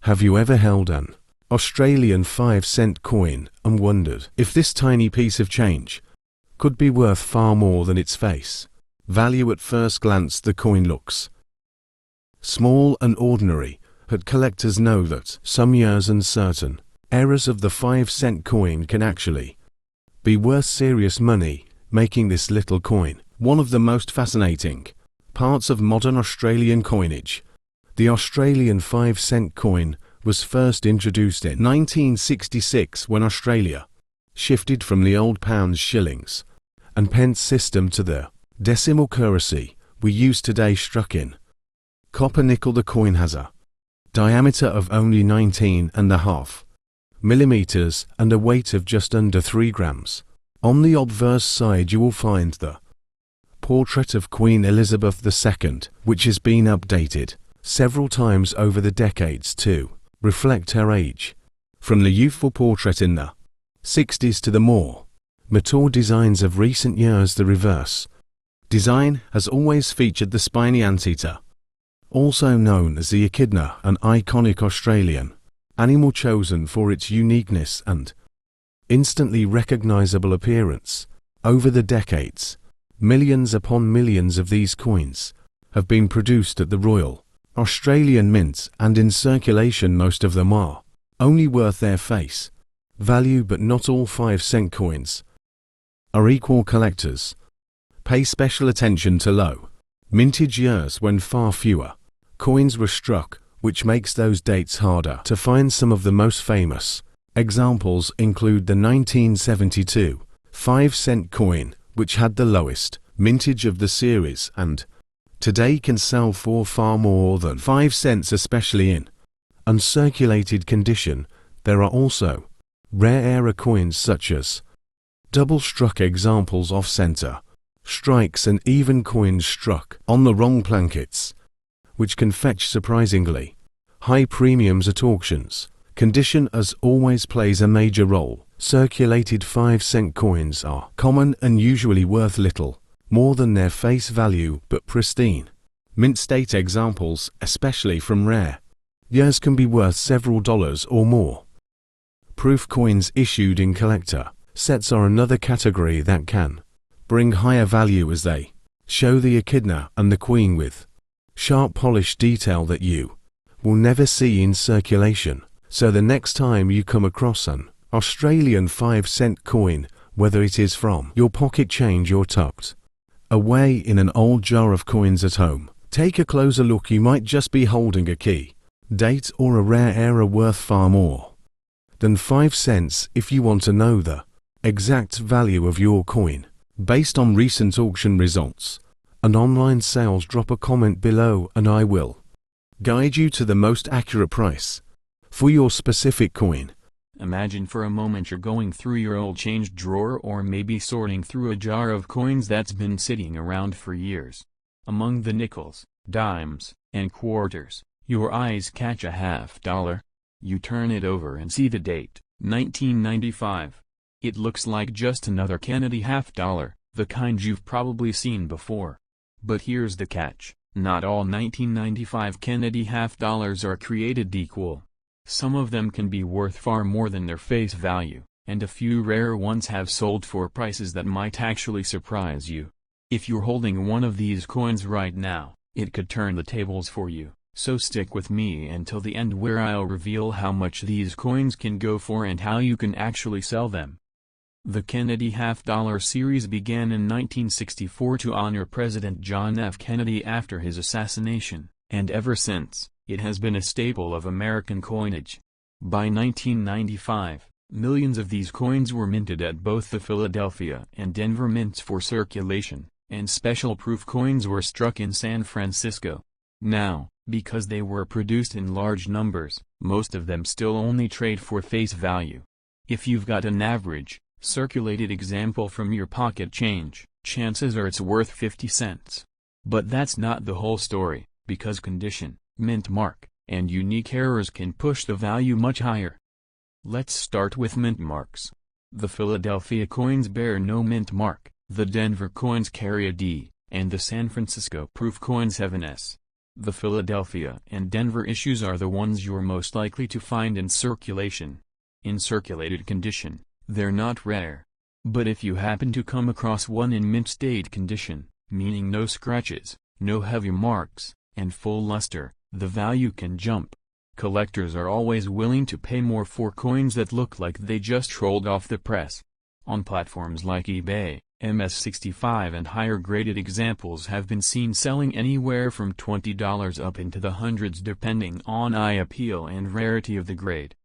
Have you ever held an Australian 5-cent coin and wondered if this tiny piece of change could be worth far more than its face value? At first glance, the coin looks small and ordinary, but collectors know that some years and certain eras of the 5-cent coin can actually be worth serious money, making this little coin one of the most fascinating parts of modern Australian coinage. The Australian 5-cent coin was first introduced in 1966 when Australia shifted from the old pounds, shillings, and pence system to the decimal currency we use today, struck in copper nickel. The coin has a diameter of only 19.5 millimeters and a weight of just under 3 grams. On the obverse side you will find the portrait of Queen Elizabeth II, which has been updated several times over the decades to reflect her age, from the youthful portrait in the 60s to the more mature designs of recent years. The reverse design has always featured the spiny anteater, also known as the echidna, an iconic Australian animal chosen for its uniqueness and instantly recognizable appearance. Over the decades, millions upon millions of these coins have been produced at the Royal Australian Mint and in circulation. Most of them are only worth their face value, but not all 5-cent coins are equal. Collectors pay special attention to low mintage years when far fewer coins were struck, which makes those dates harder to find. Some of the most famous examples include the 1972 5-cent coin, which had the lowest mintage of the series and today can sell for far more than 5 cents, especially in uncirculated condition. There are also rare era coins such as double-struck examples, off-center strikes, and even coins struck on the wrong plankets, which can fetch surprisingly high premiums at auctions. Condition, as always, plays a major role. Circulated 5-cent coins are common and usually worth little more than their face value, but pristine mint state examples, especially from rare years, can be worth several dollars or more. Proof coins issued in collector sets are another category that can bring higher value, as they show the echidna and the queen with sharp polished detail that you will never see in circulation. So the next time you come across an Australian 5-cent coin, whether it is from your pocket change or tucked away in an old jar of coins at home, take a closer look. You might just be holding a key date or a rare era worth far more than 5 cents. If you want to know the exact value of your coin based on recent auction results and online sales, drop a comment below and I will guide you to the most accurate price for your specific coin. Imagine for a moment you're going through your old change drawer, or maybe sorting through a jar of coins that's been sitting around for years. Among the nickels, dimes, and quarters, your eyes catch a $50. You turn it over and see the date, 1995. It looks like just another Kennedy $50, the kind you've probably seen before. But here's the catch: not all 1995 Kennedy $50s are created equal. Some of them can be worth far more than their face value, and a few rare ones have sold for prices that might actually surprise you. If you're holding one of these coins right now, it could turn the tables for you. So stick with me until the end, where I'll reveal how much these coins can go for and how you can actually sell them. The Kennedy $50 series began in 1964 to honor President John F. Kennedy after his assassination, and ever since, it has been a staple of American coinage. By 1995, millions of these coins were minted at both the Philadelphia and Denver mints for circulation, and special proof coins were struck in San Francisco. Now, because they were produced in large numbers, most of them still only trade for face value. If you've got an average, circulated example from your pocket change, chances are it's worth 50 cents. But that's not the whole story, because condition, mint mark, and unique errors can push the value much higher. Let's start with mint marks. The Philadelphia coins bear no mint mark, the Denver coins carry a D, and the San Francisco proof coins have an S. The Philadelphia and Denver issues are the ones you're most likely to find in circulation. In circulated condition, they're not rare. But if you happen to come across one in mint state condition, meaning no scratches, no heavy marks, and full luster, the value can jump. Collectors are always willing to pay more for coins that look like they just rolled off the press. On platforms like eBay, MS-65 and higher graded examples have been seen selling anywhere from $20 up into the hundreds depending on eye appeal and rarity of the grade.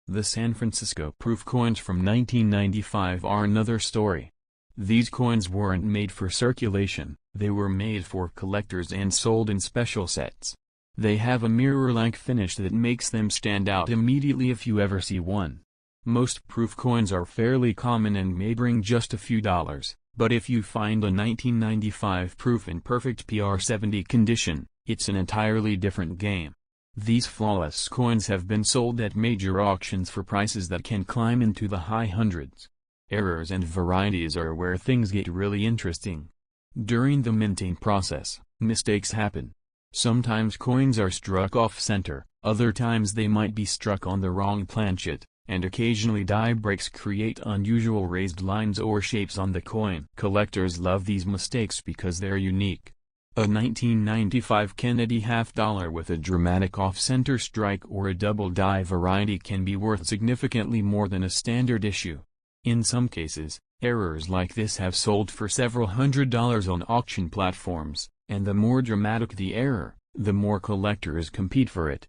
The San Francisco proof coins from 1995 are another story. These coins weren't made for circulation, they were made for collectors and sold in special sets. They have a mirror-like finish that makes them stand out immediately if you ever see one. Most proof coins are fairly common and may bring just a few dollars, but if you find a 1995 proof in perfect PR70 condition, it's an entirely different game. These flawless coins have been sold at major auctions for prices that can climb into the high hundreds. Errors and varieties are where things get really interesting. During the minting process, mistakes happen. Sometimes coins are struck off-center, other times they might be struck on the wrong planchet, and occasionally die breaks create unusual raised lines or shapes on the coin. Collectors love these mistakes because they're unique. A 1995 Kennedy half-dollar with a dramatic off-center strike or a double die variety can be worth significantly more than a standard issue. In some cases, errors like this have sold for several $100s on auction platforms, and the more dramatic the error, the more collectors compete for it.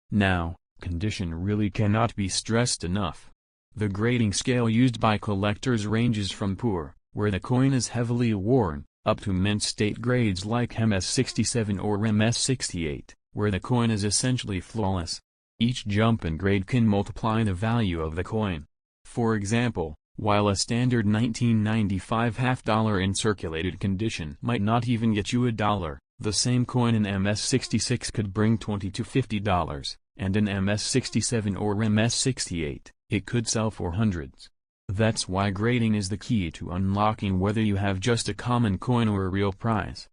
Now, condition really cannot be stressed enough. The grading scale used by collectors ranges from poor, where the coin is heavily worn, up to mint state grades like MS-67 or MS-68, where the coin is essentially flawless. Each jump in grade can multiply the value of the coin. For example, while a standard 1995 half-dollar in circulated condition might not even get you $1, the same coin in MS-66 could bring $20 to $50, and in MS-67 or MS-68, it could sell for hundreds. That's why grading is the key to unlocking whether you have just a common coin or a real prize.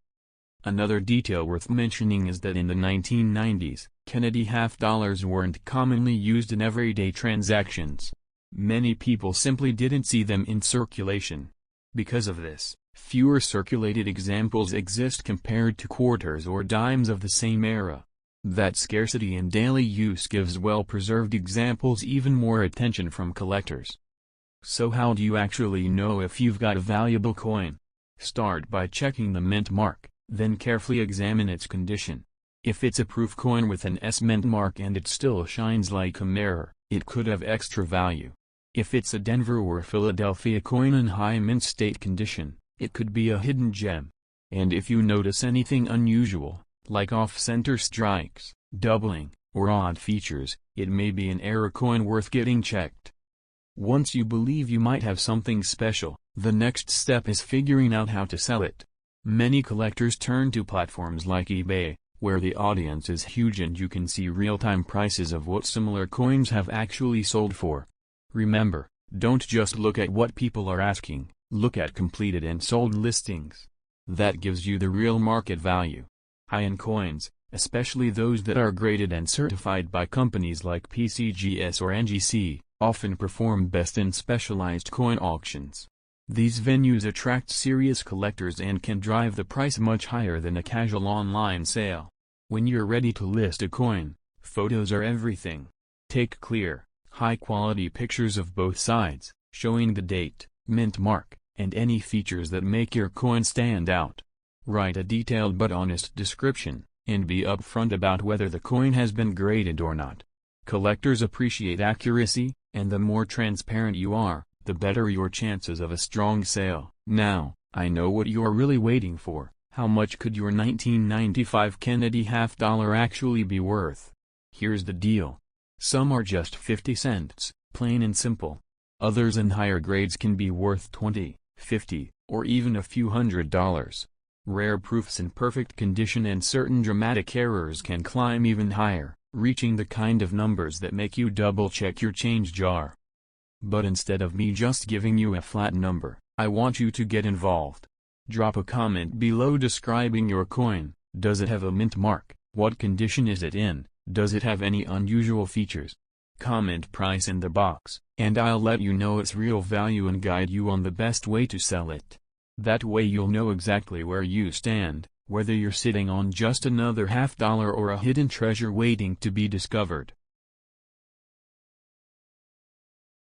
Another detail worth mentioning is that in the 1990s, Kennedy half-dollars weren't commonly used in everyday transactions. Many people simply didn't see them in circulation. Because of this, fewer circulated examples exist compared to quarters or dimes of the same era. That scarcity in daily use gives well-preserved examples even more attention from collectors. So how do you actually know if you've got a valuable coin? Start by checking the mint mark, then carefully examine its condition. If it's a proof coin with an S mint mark and it still shines like a mirror, it could have extra value. If it's a Denver or Philadelphia coin in high mint state condition, it could be a hidden gem. And if you notice anything unusual, like off-center strikes, doubling, or odd features, it may be an error coin worth getting checked. Once you believe you might have something special, the next step is figuring out how to sell it. Many collectors turn to platforms like eBay, where the audience is huge and you can see real-time prices of what similar coins have actually sold for. Remember, don't just look at what people are asking, look at completed and sold listings. That gives you the real market value. High-end coins, especially those that are graded and certified by companies like PCGS or NGC, often perform best in specialized coin auctions. These venues attract serious collectors and can drive the price much higher than a casual online sale. When you're ready to list a coin, photos are everything. Take clear, high-quality pictures of both sides, showing the date, mint mark, and any features that make your coin stand out. Write a detailed but honest description, and be upfront about whether the coin has been graded or not. Collectors appreciate accuracy, and the more transparent you are, the better your chances of a strong sale. Now, I know what you're really waiting for. How much could your 1995 Kennedy half-dollar actually be worth? Here's the deal. Some are just 50 cents, plain and simple. Others in higher grades can be worth 20, 50, or even a few $100s. Rare proofs in perfect condition and certain dramatic errors can climb even higher, reaching the kind of numbers that make you double-check your change jar. But instead of me just giving you a flat number, I want you to get involved. Drop a comment below describing your coin. Does it have a mint mark? What condition is it in? Does it have any unusual features? Comment price in the box, and I'll let you know its real value and guide you on the best way to sell it. That way you'll know exactly where you stand, whether you're sitting on just another $50 or a hidden treasure waiting to be discovered.